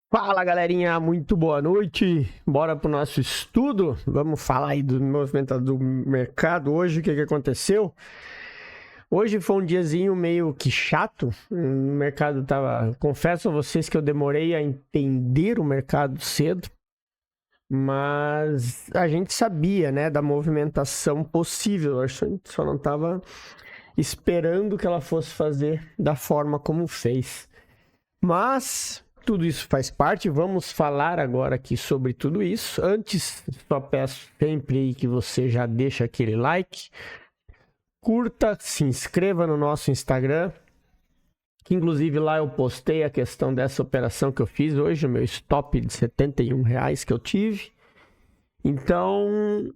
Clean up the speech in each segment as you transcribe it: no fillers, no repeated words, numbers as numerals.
Fala galerinha, muito boa noite. Bora pro nosso estudo. Vamos falar aí do movimento do mercado hoje, o que aconteceu. Hoje foi um diazinho meio que chato. O mercado tava. Confesso a vocês que eu demorei a entender o mercado cedo, mas a gente sabia, né, da movimentação possível. A gente só não tava esperando que ela fosse fazer da forma como fez. Mas tudo isso faz parte, vamos falar agora aqui sobre tudo isso. Antes, só peço sempre aí que você já deixa aquele like, curta, se inscreva no nosso Instagram, que inclusive lá eu postei a questão dessa operação que eu fiz hoje, o meu stop de R$71 que eu tive. Então,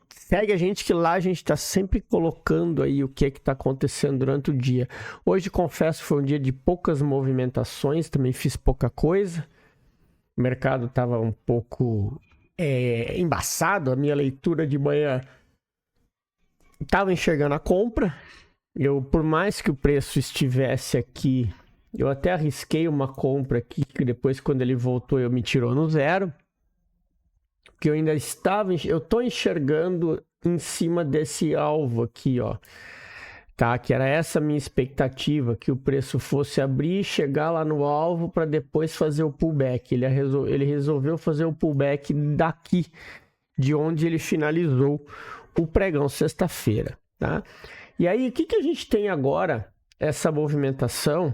segue a gente que lá a gente está sempre colocando aí o que está acontecendo durante o dia. Hoje, confesso, foi um dia de poucas movimentações, também fiz pouca coisa. O mercado estava um pouco embaçado, a minha leitura de manhã estava enxergando a compra. Por mais que o preço estivesse aqui, eu até arrisquei uma compra aqui, que depois quando ele voltou eu me tirou no zero. Que eu ainda estava, eu tô enxergando em cima desse alvo aqui, ó, tá? Que era essa minha expectativa, que o preço fosse abrir e chegar lá no alvo para depois fazer o pullback. Ele resolveu fazer o pullback daqui, de onde ele finalizou o pregão sexta-feira, tá? E aí, o que a gente tem agora? Essa movimentação.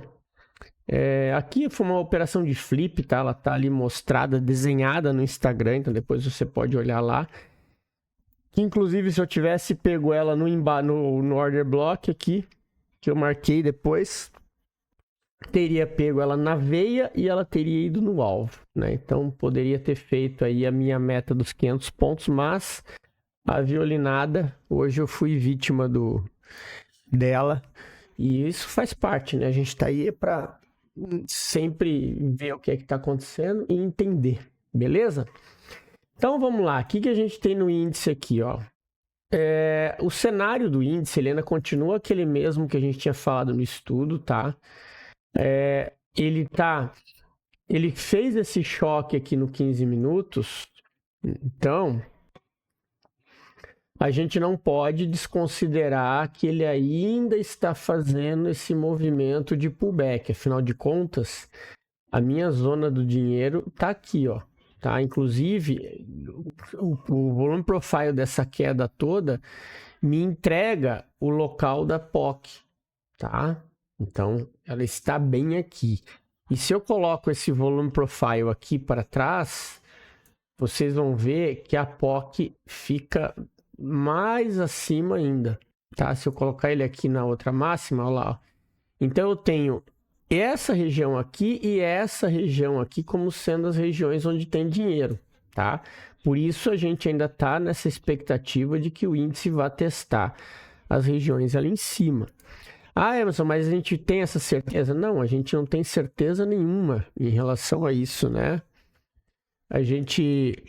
Aqui foi uma operação de flip, tá? Ela tá ali mostrada, desenhada no Instagram, então depois você pode olhar lá. Inclusive, se eu tivesse pego ela no order block aqui, que eu marquei depois, teria pego ela na veia e ela teria ido no alvo, né? Então, poderia ter feito aí a minha meta dos 500 pontos, mas a violinada, hoje eu fui vítima dela. E isso faz parte, né? A gente tá aí para sempre ver o que é que tá acontecendo e entender, beleza? Então vamos lá, o que a gente tem no índice aqui, ó? O cenário do índice, ele ainda continua aquele mesmo que a gente tinha falado no estudo, tá? Ele fez esse choque aqui no 15 minutos, então a gente não pode desconsiderar que ele ainda está fazendo esse movimento de pullback. Afinal de contas, a minha zona do dinheiro tá aqui, ó. Tá? Inclusive, o volume profile dessa queda toda me entrega o local da POC, tá? Então, ela está bem aqui. E se eu coloco esse volume profile aqui para trás, vocês vão ver que a POC fica mais acima ainda, tá? Se eu colocar ele aqui na outra máxima, olha lá, ó. Então eu tenho essa região aqui e essa região aqui como sendo as regiões onde tem dinheiro, tá? Por isso a gente ainda está nessa expectativa de que o índice vá testar as regiões ali em cima. Ah, Emerson, mas a gente tem essa certeza? Não, a gente não tem certeza nenhuma em relação a isso, né?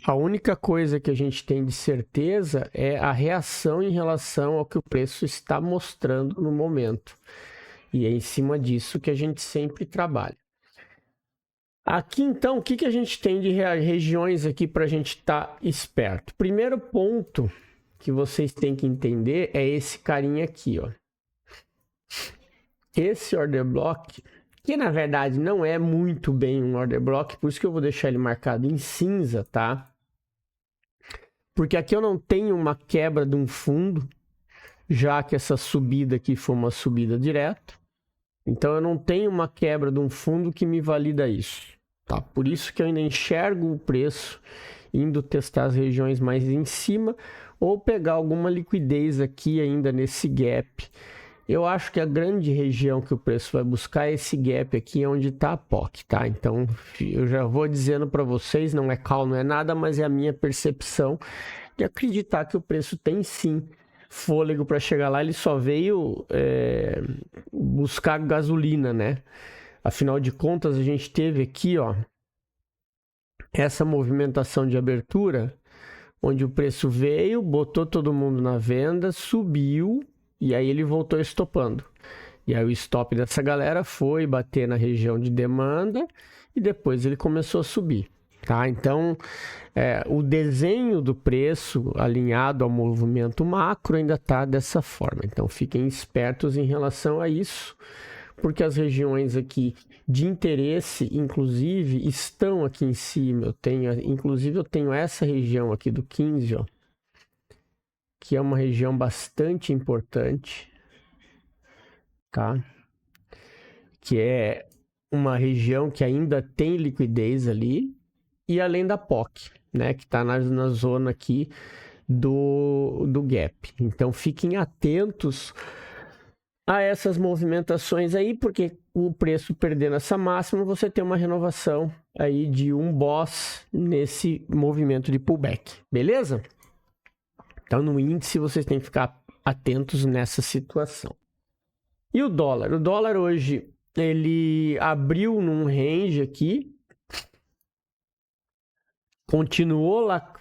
A única coisa que a gente tem de certeza é a reação em relação ao que o preço está mostrando no momento. E é em cima disso que a gente sempre trabalha. Aqui, então, o que a gente tem de regiões aqui para a gente estar esperto? Primeiro ponto que vocês têm que entender é esse carinha aqui, ó. Esse order block, que na verdade não é muito bem um order block, por isso que eu vou deixar ele marcado em cinza, tá? Porque aqui eu não tenho uma quebra de um fundo, já que essa subida aqui foi uma subida direto. Então eu não tenho uma quebra de um fundo que me valida isso, tá? Por isso que eu ainda enxergo o preço indo testar as regiões mais em cima ou pegar alguma liquidez aqui ainda nesse gap. Eu acho que a grande região que o preço vai buscar é esse gap aqui onde está a POC, tá? Então eu já vou dizendo para vocês, não é call, não é nada, mas é a minha percepção de acreditar que o preço tem sim fôlego para chegar lá. Ele só veio buscar gasolina, né? Afinal de contas, a gente teve aqui, ó, essa movimentação de abertura, onde o preço veio, botou todo mundo na venda, subiu, e aí ele voltou estopando. E aí o stop dessa galera foi bater na região de demanda e depois ele começou a subir, tá? Então, o desenho do preço alinhado ao movimento macro ainda está dessa forma. Então, fiquem espertos em relação a isso, porque as regiões aqui de interesse, inclusive, estão aqui em cima. Inclusive, eu tenho essa região aqui do 15, ó, que é uma região bastante importante, tá? Que é uma região que ainda tem liquidez ali, e além da POC, né, que está na zona aqui do gap. Então, fiquem atentos a essas movimentações aí, porque o preço perdendo essa máxima, você tem uma renovação aí de um boss nesse movimento de pullback, beleza? Então, no índice, vocês têm que ficar atentos nessa situação. E o dólar? O dólar hoje, ele abriu num range aqui, continuou lá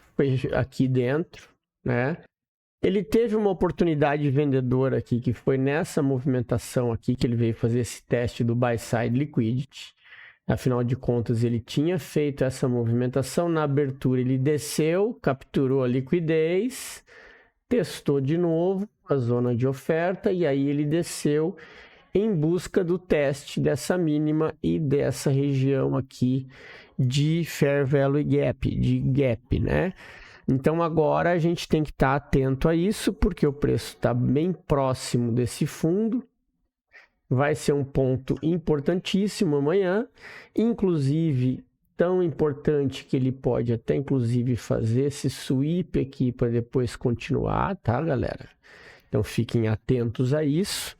aqui dentro, né? Ele teve uma oportunidade vendedora aqui, que foi nessa movimentação aqui que ele veio fazer esse teste do buy side liquidity. Afinal de contas, ele tinha feito essa movimentação na abertura, ele desceu, capturou a liquidez, testou de novo a zona de oferta e aí ele desceu em busca do teste dessa mínima e dessa região aqui de Fair Value Gap, de gap, né? Então agora a gente tem que estar atento a isso, porque o preço está bem próximo desse fundo. Vai ser um ponto importantíssimo amanhã, inclusive tão importante que ele pode até inclusive fazer esse sweep aqui para depois continuar, tá, galera? Então fiquem atentos a isso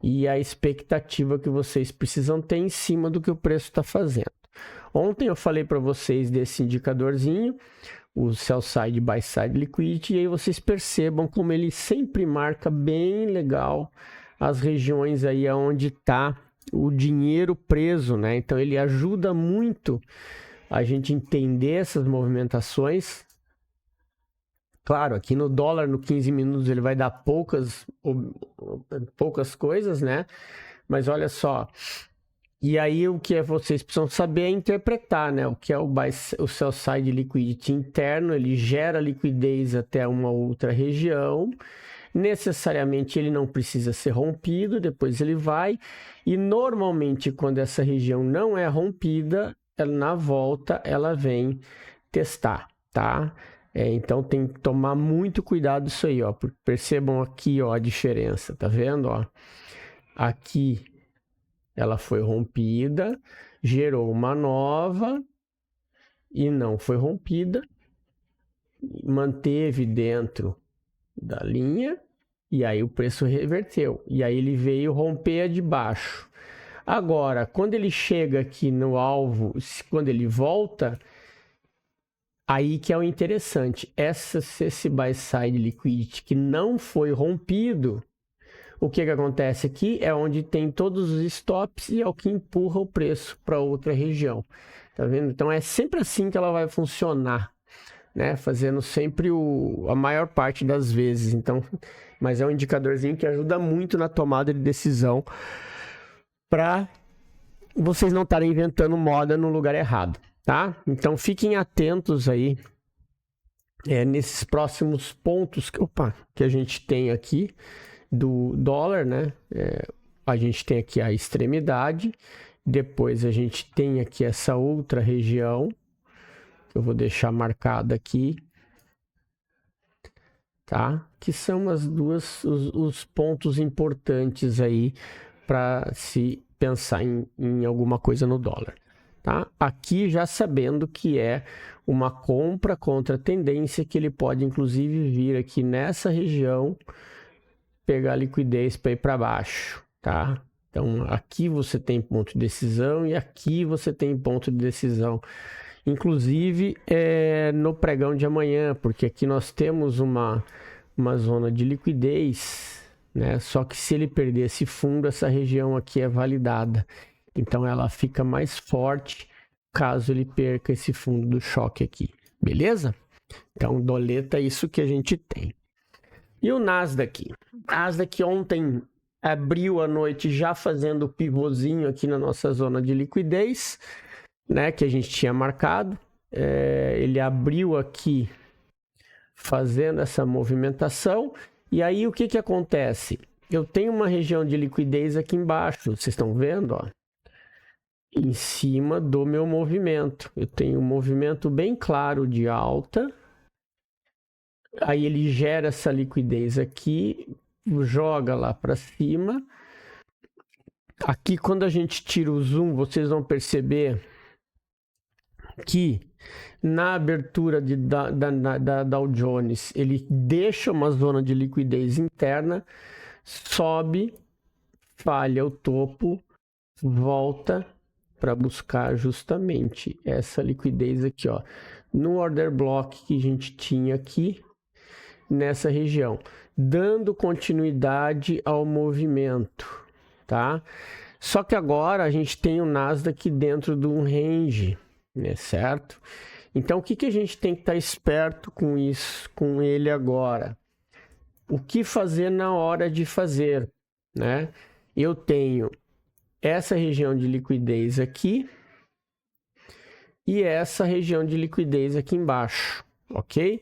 e a expectativa que vocês precisam ter em cima do que o preço está fazendo. Ontem eu falei para vocês desse indicadorzinho, o Sell Side Buy Side Liquidity, e aí vocês percebam como ele sempre marca bem legal as regiões aí onde está o dinheiro preso, né? Então ele ajuda muito a gente entender essas movimentações. Claro, aqui no dólar, no 15 minutos, ele vai dar poucas coisas, né? Mas olha só. E aí o que vocês precisam saber é interpretar, né? O que é o Sell Side Liquidity interno, ele gera liquidez até uma outra região. Necessariamente ele não precisa ser rompido, depois ele vai. E normalmente quando essa região não é rompida, na volta ela vem testar, tá? Então tem que tomar muito cuidado isso aí, ó. Percebam aqui, ó, a diferença, tá vendo, ó? Aqui ela foi rompida, gerou uma nova e não foi rompida, manteve dentro da linha e aí o preço reverteu. E aí ele veio romper a de baixo. Agora, quando ele chega aqui no alvo, quando ele volta, aí que é o interessante. Esse buy side liquidity que não foi rompido, o que acontece aqui é onde tem todos os stops e é o que empurra o preço para outra região. Tá vendo? Então é sempre assim que ela vai funcionar, né? Fazendo sempre a maior parte das vezes. Então, mas é um indicadorzinho que ajuda muito na tomada de decisão para vocês não estarem inventando moda no lugar errado, tá? Então fiquem atentos aí nesses próximos pontos que a gente tem aqui do dólar, né? A gente tem aqui a extremidade, depois a gente tem aqui essa outra região, que eu vou deixar marcada aqui, tá? Que são os pontos importantes aí para se pensar em alguma coisa no dólar, tá? Aqui já sabendo que é uma compra contra a tendência, que ele pode inclusive vir aqui nessa região, pegar liquidez para ir para baixo, tá? Então aqui você tem ponto de decisão e aqui você tem ponto de decisão, inclusive no pregão de amanhã, porque aqui nós temos uma zona de liquidez, né? Só que se ele perder esse fundo, essa região aqui é validada, então ela fica mais forte caso ele perca esse fundo do choque aqui, beleza? Então doleta é isso que a gente tem. E o Nasdaq? Nasdaq ontem abriu a noite já fazendo o pivôzinho aqui na nossa zona de liquidez. né, que a gente tinha marcado. Ele abriu aqui fazendo essa movimentação. E aí o que que acontece? Eu tenho uma região de liquidez aqui embaixo, vocês estão vendo, ó, em cima do meu movimento. Eu tenho um movimento bem claro de alta. Aí ele gera essa liquidez aqui, joga lá para cima. Aqui, quando a gente tira o zoom, vocês vão perceber que na abertura da Dow Jones, ele deixa uma zona de liquidez interna, sobe, falha o topo, volta para buscar justamente essa liquidez aqui, ó, no order block que a gente tinha aqui nessa região, dando continuidade ao movimento, tá? Só que agora a gente tem o Nasdaq dentro de um range, né, certo? Então o que que a gente tem que estar esperto com isso, com ele agora? O que fazer na hora de fazer, né? Eu tenho essa região de liquidez aqui e essa região de liquidez aqui embaixo, ok?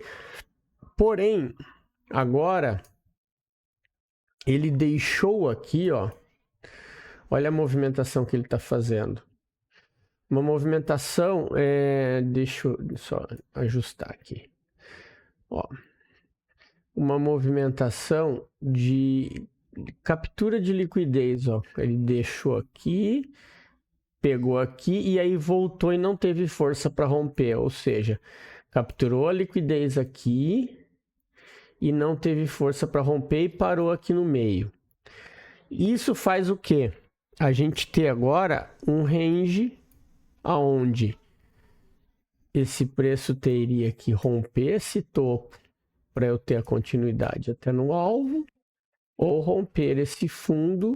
Porém, agora ele deixou aqui, ó, olha a movimentação que ele está fazendo. Uma movimentação, deixa eu só ajustar aqui, ó, uma movimentação de captura de liquidez, ó, ele deixou aqui, pegou aqui e aí voltou e não teve força para romper, ou seja, capturou a liquidez aqui e não teve força para romper e parou aqui no meio. Isso faz o quê? A gente ter agora um range aonde esse preço teria que romper esse topo para eu ter a continuidade até no alvo, ou romper esse fundo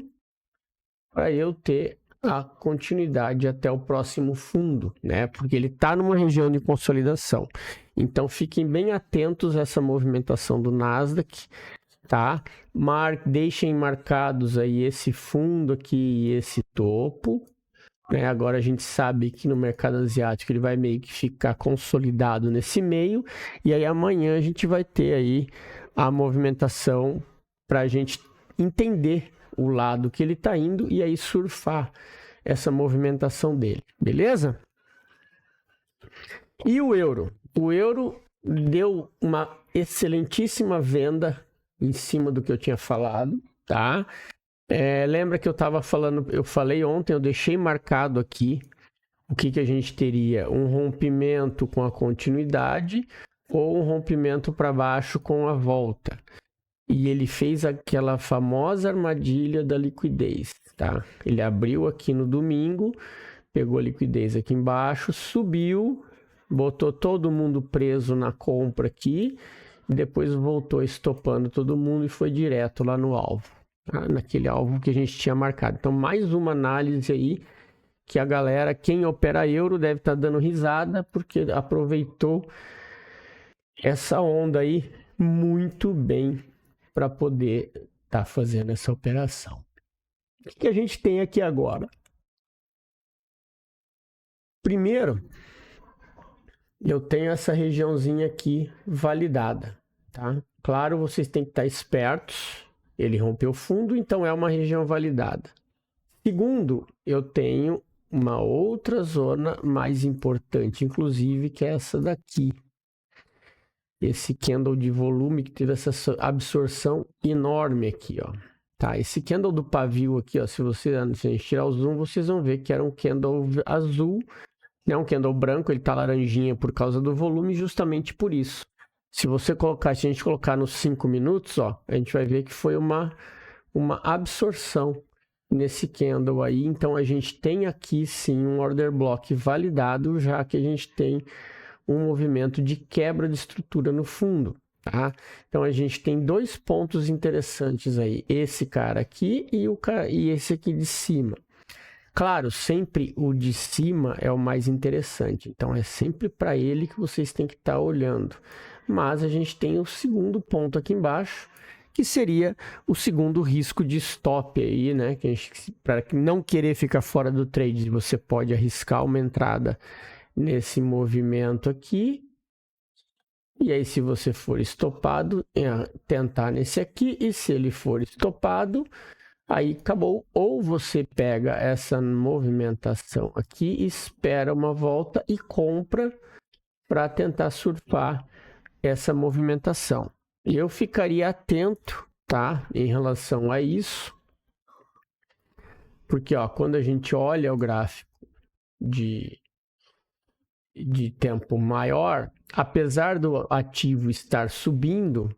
para eu ter a continuidade até o próximo fundo, né? Porque ele está numa região de consolidação. Então fiquem bem atentos a essa movimentação do Nasdaq, tá? Deixem marcados aí esse fundo aqui e esse topo, né? Agora a gente sabe que no mercado asiático ele vai meio que ficar consolidado nesse meio, e aí amanhã a gente vai ter aí a movimentação para a gente entender o lado que ele está indo e aí surfar essa movimentação dele, beleza? E o euro? O euro deu uma excelentíssima venda em cima do que eu tinha falado, tá? Lembra que eu falei ontem, eu deixei marcado aqui o que a gente teria, um rompimento com a continuidade ou um rompimento para baixo com a volta. E ele fez aquela famosa armadilha da liquidez, tá? Ele abriu aqui no domingo, pegou a liquidez aqui embaixo, subiu, botou todo mundo preso na compra aqui, e depois voltou estopando todo mundo e foi direto lá no alvo, tá? Naquele alvo que a gente tinha marcado. Então, mais uma análise aí que a galera, quem opera euro, deve estar dando risada, porque aproveitou essa onda aí muito bem para poder estar fazendo essa operação. O que a gente tem aqui agora? Primeiro, eu tenho essa regiãozinha aqui validada, tá? Claro, vocês têm que estar espertos. Ele rompeu fundo, então é uma região validada. Segundo, eu tenho uma outra zona mais importante, inclusive, que é essa daqui. Esse candle de volume que teve essa absorção enorme aqui, ó. Tá, esse candle do pavio aqui, ó, se a gente tirar o zoom, vocês vão ver que era um candle azul, não um candle branco, ele tá laranjinha por causa do volume, justamente por isso. Se a gente colocar nos 5 minutos, ó, a gente vai ver que foi uma absorção nesse candle aí. Então a gente tem aqui sim um order block validado, já que a gente tem um movimento de quebra de estrutura no fundo, tá? Então a gente tem dois pontos interessantes aí, esse cara aqui e esse aqui de cima. Claro, sempre o de cima é o mais interessante, então é sempre para ele que vocês têm que estar olhando. Mas a gente tem o segundo ponto aqui embaixo, que seria o segundo risco de stop aí, né? Para não querer ficar fora do trade, você pode arriscar uma entrada nesse movimento aqui. E aí, se você for estopado, tentar nesse aqui. E se ele for estopado, aí acabou. Ou você pega essa movimentação aqui, espera uma volta e compra para tentar surfar essa movimentação. E eu ficaria atento, tá, em relação a isso. Porque, ó, quando a gente olha o gráfico de tempo maior, apesar do ativo estar subindo,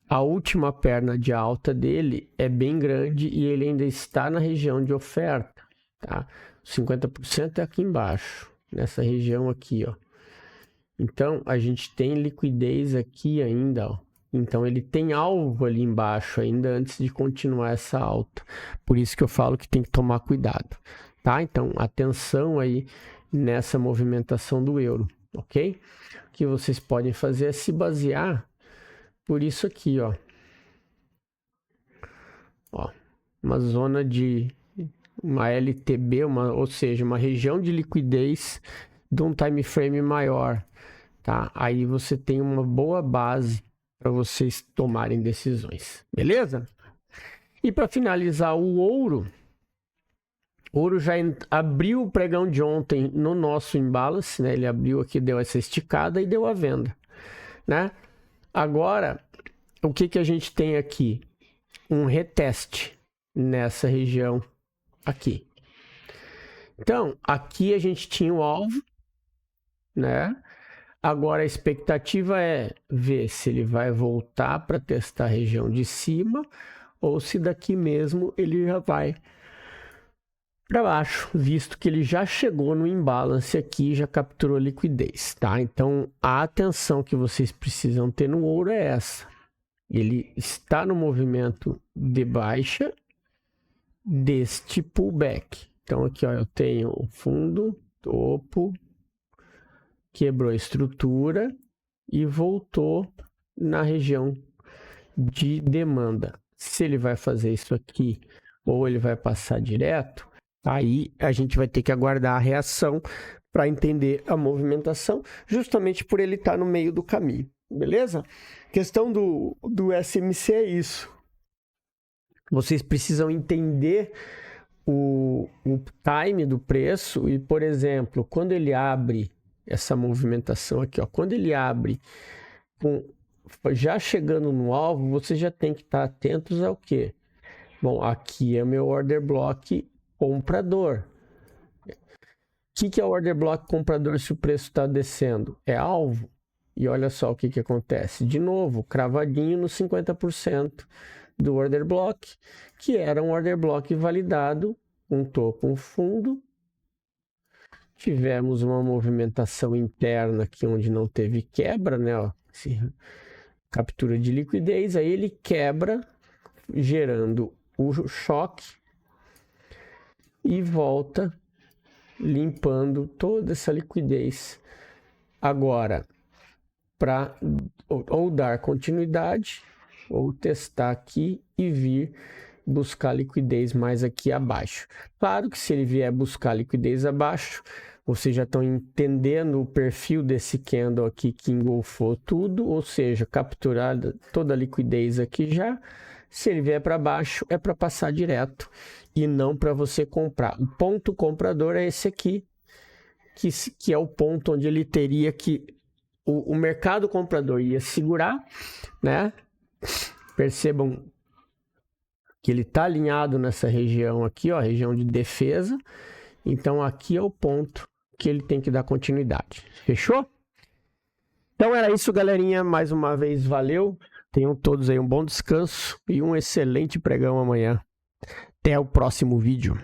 a última perna de alta dele é bem grande e ele ainda está na região de oferta, tá? 50% é aqui embaixo, nessa região aqui, ó. Então, a gente tem liquidez aqui ainda, ó. Então, ele tem alvo ali embaixo ainda antes de continuar essa alta. Por isso que eu falo que tem que tomar cuidado, tá? Então, atenção aí nessa movimentação do euro, ok? O que vocês podem fazer é se basear por isso aqui, ó. Ó, uma zona de uma LTB, ou seja, uma região de liquidez de um time frame maior, tá? Aí você tem uma boa base para vocês tomarem decisões, beleza? E para finalizar, o ouro já abriu o pregão de ontem no nosso imbalance, né? Ele abriu aqui, deu essa esticada e deu a venda, né? Agora, o que a gente tem aqui? Um reteste nessa região aqui. Então, aqui a gente tinha o alvo, né? Agora a expectativa é ver se ele vai voltar para testar a região de cima ou se daqui mesmo ele já vai para baixo, visto que ele já chegou no imbalance aqui, já capturou liquidez, tá? Então, a atenção que vocês precisam ter no ouro é essa. Ele está no movimento de baixa deste pullback. Então, aqui, ó, eu tenho o fundo, topo, quebrou a estrutura e voltou na região de demanda. Se ele vai fazer isso aqui ou ele vai passar direto, aí a gente vai ter que aguardar a reação para entender a movimentação, justamente por ele estar no meio do caminho, beleza? Questão do SMC é isso. Vocês precisam entender o time do preço e, por exemplo, quando ele abre essa movimentação aqui, ó, quando ele abre já chegando no alvo, você já tem que estar atentos ao quê? Bom, aqui é meu order block comprador. O que é o order block comprador se o preço está descendo? É alvo. E olha só o que acontece. De novo, cravadinho no 50% do order block, que era um order block validado, um topo, um fundo. Tivemos uma movimentação interna aqui onde não teve quebra, né? Ó, captura de liquidez, aí ele quebra, gerando o choque e volta limpando toda essa liquidez. Agora, para ou dar continuidade ou testar aqui e vir buscar liquidez mais aqui abaixo. Claro que se ele vier buscar liquidez abaixo, vocês já estão entendendo o perfil desse candle aqui que engolfou tudo, ou seja, capturada toda a liquidez aqui já. Se ele vier para baixo, é para passar direto e não para você comprar. O ponto comprador é esse aqui, que é o ponto onde ele teria que... O mercado comprador ia segurar, né? Percebam que ele está alinhado nessa região aqui, ó, região de defesa. Então, aqui é o ponto que ele tem que dar continuidade. Fechou? Então, era isso, galerinha. Mais uma vez, valeu. Tenham todos aí um bom descanso e um excelente pregão amanhã. Até o próximo vídeo.